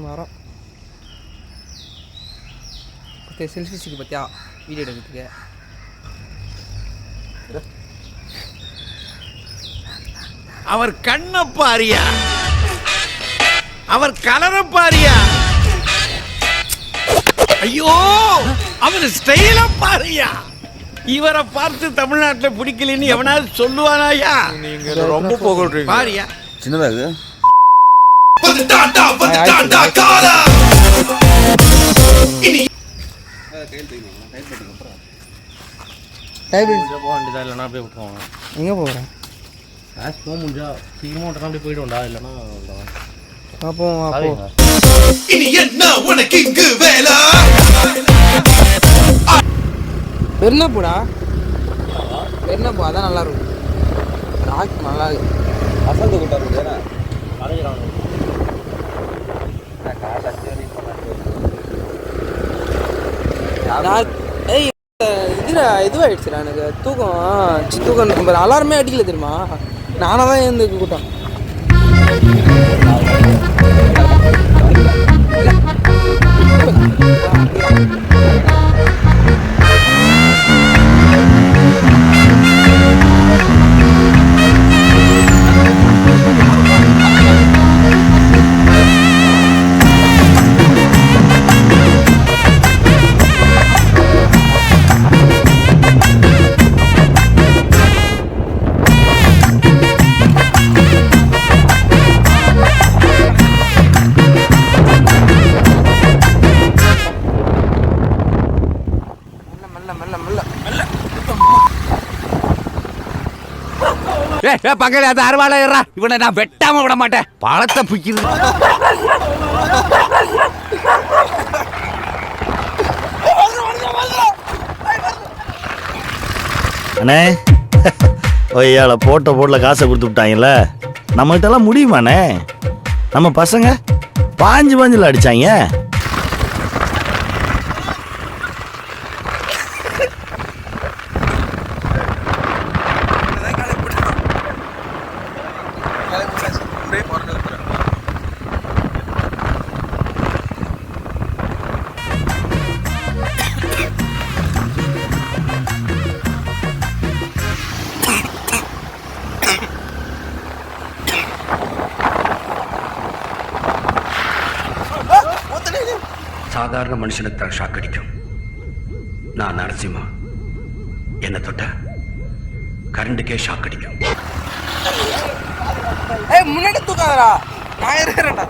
வரோம். செல்ஃபிஸுக்கு பார்த்தியா வீடியோ எடுக்கிறதுக்கு. அவர் கண்ணை பாரியா, அவர் கலரை பாரியா, ஐயோ அவர் ஸ்டைல பாரியா. இவரை பார்த்து தமிழ்நாட்டில் பிடிக்கலன்னு எவனாவது சொல்லுவானாயா? நீங்க ரொம்ப போகட்றீங்க பாரியா. சின்னதாக போக வேண்டியதா இல்லைனா அப்படியே விட்டுருவாங்க. எங்கே போகிறேன்? கிளாஸ் போக முடிஞ்சா சீக்கிரமாக விட்டனா அப்படியே போயிடும்டா, இல்லைன்னா பார்ப்போம். அப்போ பெருநாப்பூடா, பெருநாப்பூ அதான் நல்லா இருக்கும். ராக் நல்லா இருக்கு. வசந்த கூட்டம் இருக்குதுண்ணா. ஏய் இதுவாகிடுச்சுடா எனக்கு தூக்கம் இருக்கும் பாரு. அலாரமே அடிக்கல தெரியுமா? நானாக தான் எழுந்து கூட்டம். பங்காளி அது அறுவாளையரா, இவனை நான் வெட்டாம விட மாட்டேன். பழத்தை பிக்கிறது. அண்ணே ஒய்யால போட்டில் காசை கொடுத்து விட்டாங்கல்ல, நம்மகிட்டலாம் முடியுமாண்ணே? நம்ம பசங்க பாஞ்சில் அடிச்சாங்க. சாதாரண மனுஷனுக்கு தான் ஷாக் அடிக்கும். நான் நரசிம்மா, என்ன தொட்ட கரண்டுக்கே ஷாக் அடிக்கும். முன்னாடி தூக்காதடா, நான் இருக்கிறேன்டா.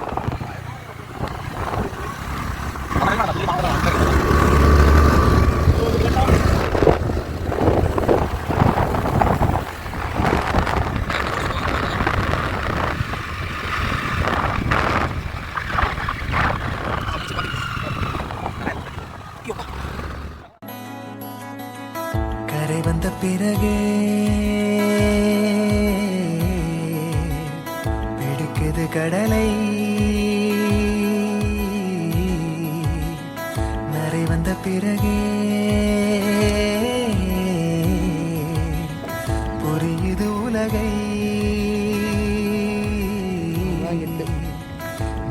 கரை வந்த பிறகே பிடிக்குது கடலை, நரை வந்த பிறகே புரியுது உலகை.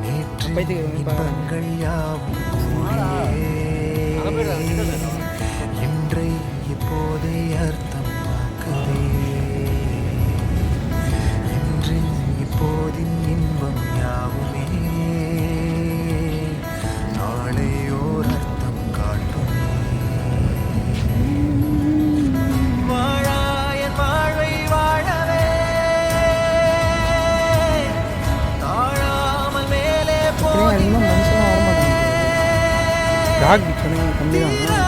நேற்று இன்பங்கள் யாவும் இன்றை இப்போதே அர்த்தமாக்குதே. இன்றின் இப்போதின் இன்பம் யாவுமே நாளை ஓர் அர்த்தம் காட்டுமே. வாழாயன் வாழ்வை வாழவே தாழாமல் மேலே போகிறேன். கம்மி தான்.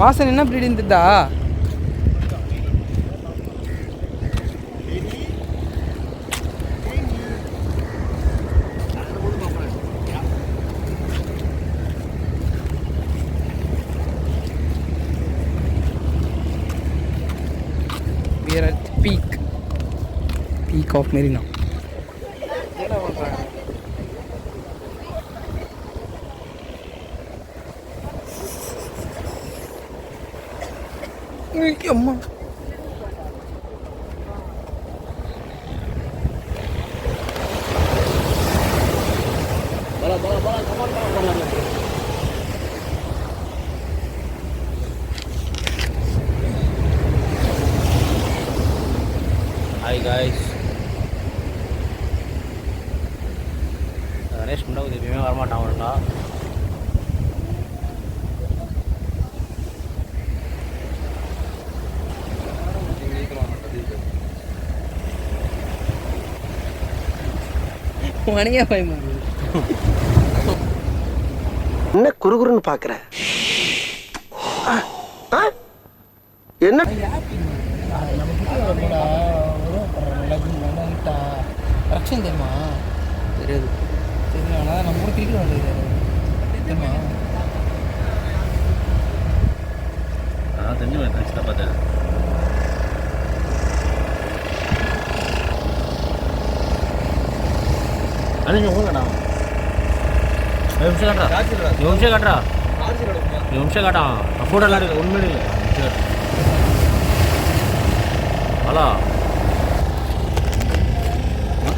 வாசன் என்ன இப்படி இருந்துட்டா? Lake of Marina. அம்மா ஹாய் காய்ஸ், கணேஷ் முன்னாடி எப்பயுமே வரமாட்டான் ஒழுங்கா. மணியா பயமா என்ன குறுகுறுன்னு பாக்குற? என்ன ரக்ஷன் தெரியுமா? தெரியாது. தெரியும், ஆனால் நம்ம ஊர் கிரிக்கெட் விளையாடுறாரு தெரியுமா? தெரிஞ்சு ரக்ஷனை பார்த்தேன். அது ஊங்கடா நிமிஷம் காட்டுறா நிமிஷம் காட்டான் ஃபோட்டோலாம் இருக்கு உண்மையிலே இல்லை. ஹலோ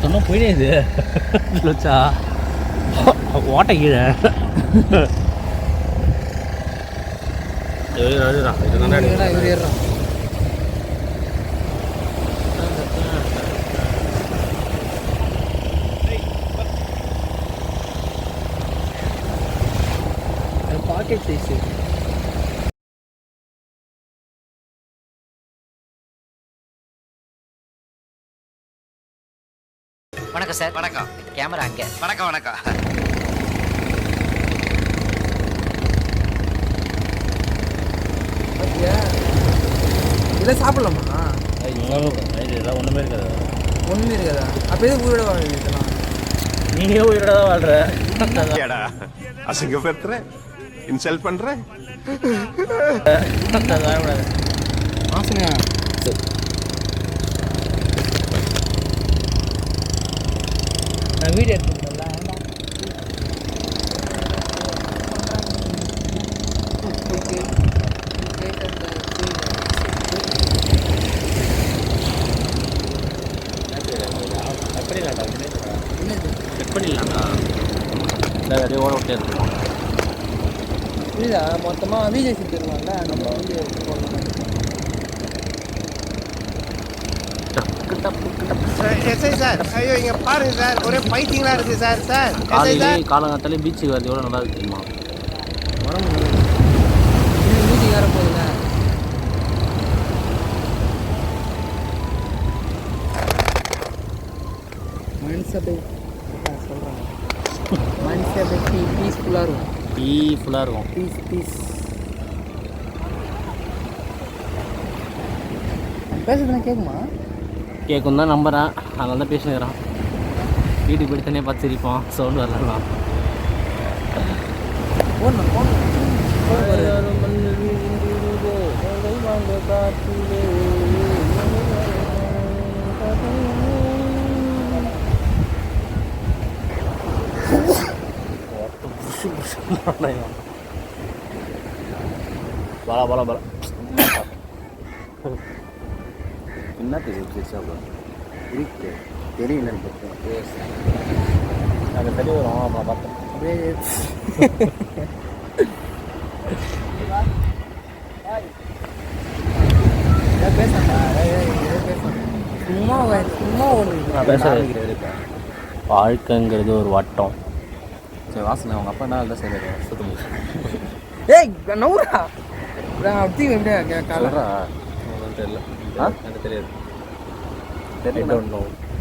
சொன்னால் போயினே இது வச்சா ஓட்ட கீழே இவர் ஏறான். Pocket size. வணக்கம் சார். வணக்கம். கேமரா அங்கே. வணக்கம் வணக்கம். இதெல்லாம் சாப்பிடலாமா? இதெல்லாம் ஒன்றுமே இருக்காது. ஒன்றுமே இருக்காதா? அப்போ எதுக்கு உயிரோட வாழ இதெல்லாம்? நீங்கள் உயிரோட தான் வாழ்கிற. அசிங்கப்படுத்துற, இன்சல்ட் பண்ற. ஆசையா நான் வீடியோ எடுத்துக்கிறேன்ல. இல்லை மொத்தமாக விஜய் சித்திருவாங்கல்ல, நம்ம வீடியோ எடுத்து போடலாம். சார் ஐயோ இங்க பாருங்க சார், ஒரே பைத்தியங்களா இருக்கு சார். சார் காலங்காத்தாலே பீச்சுக்கு வரது எவ்வளோ நல்லா இருக்கு தெரியுமா? வீட்டுக்கு வர போகுதுல. மனுஷத்தை சொல்கிறாங்க, மனுஷத்தை பீஸ்ஃபுல்லாக இருக்கும். பீஸ்ஃபுல்லாக இருக்கும். பீஸ் பேசுறதுலாம் கேட்குமா? கேட்கும் தான் நம்புகிறேன், அதனால தான் பேசினுக்கிறான். வீட்டுக்கு போய்ட்டு தனியாக பார்த்து சிரிப்போம், சவுண்டு வரலாம். பலா பலா பலா என்ன தெரியும் இருக்கு தெரியல. அது சரி வரும். அப்புறம் பார்த்தேன் அப்படியே சும்மா நான் பேசுகிறேன். வாழ்க்கைங்கிறது ஒரு வட்டம். சரி வாசனை அவங்க அப்பா என்ன சரி சுத்தம். ஏய் நவுரா அப்படி எப்படியா சொல்கிறா தெரியல. எனக்கு தெரியாது. தெரியல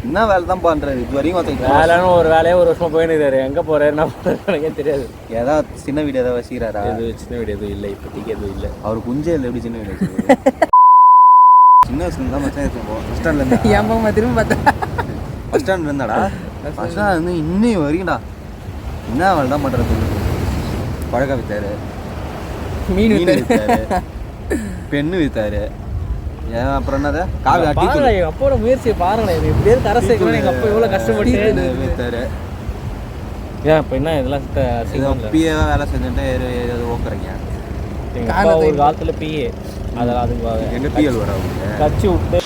என்ன வேலை தான் பண்ணுறது இது வரைக்கும். வேலைன்னு ஒரு வேலையே ஒரு வருஷமாக போயின்னு எங்கே போகிறேன் என்ன பண்ணுறது எனக்கே தெரியாது. ஏதாவது சின்ன வீடு ஏதாவது வச்சுக்கிறாரா? எதுவும் சின்ன வீடு எதுவும் இல்லை, இப்போதைக்கு எதுவும் இல்லை. அவர் குஞ்சே இல்லை. எப்படி சின்ன வீடு சின்ன வயசுல தான் மச்சான் இருக்கும். பஸ் ஸ்டாண்ட்ல ஏன் திரும்ப பார்த்தா பஸ் ஸ்டாண்ட் இருந்தாடா. பஸ் ஸ்டாண்ட் வந்து இன்னும் வரைக்கும்டா என்ன வேலை தான் பண்ணுறது. பழக்க வித்தாரு, மீன் வித்தாரு, பெண்ணு வித்தாரு, ஏன் அப்புறம் என்னது காவி அடி பாருங்க எங்கள் அப்பாவோட முயற்சியை பாருங்களேன் இது எப்படியாவது கரை சேர்க்கணும் எங்கள் அப்பா எவ்வளோ கஷ்டப்பட்டு வித்தாரு. ஏன் இப்போ என்ன இதெல்லாம் பிஏவா வேலை செஞ்சுட்டு ஏதாவது ஓக்குறீங்க. எங்கள் அப்பா ஒரு காலத்தில் பிஏ அதில் அதுக்கு எங்க பிஎல் வர அவங்க கட்சி விட்டு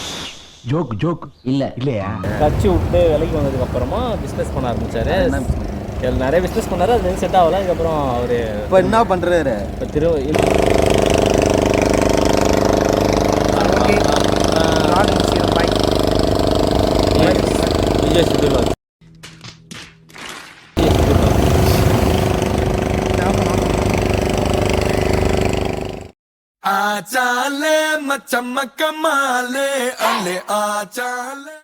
ஜோக் ஜோக் இல்ல இல்லையா கட்சி விட்டு வேலைக்கு வந்ததுக்கு அப்புறமா பிஸ்னஸ் பண்ண ஆரம்பிச்சாரு. நிறைய பிஸ்னஸ் பண்ணாரு, அது செட் ஆகல. அதுக்கப்புறம் அவர் இப்போ என்ன பண்றாரு? இப்போ விஜய் சித்துலாஜ் आचाले मचमक माले अले आचाले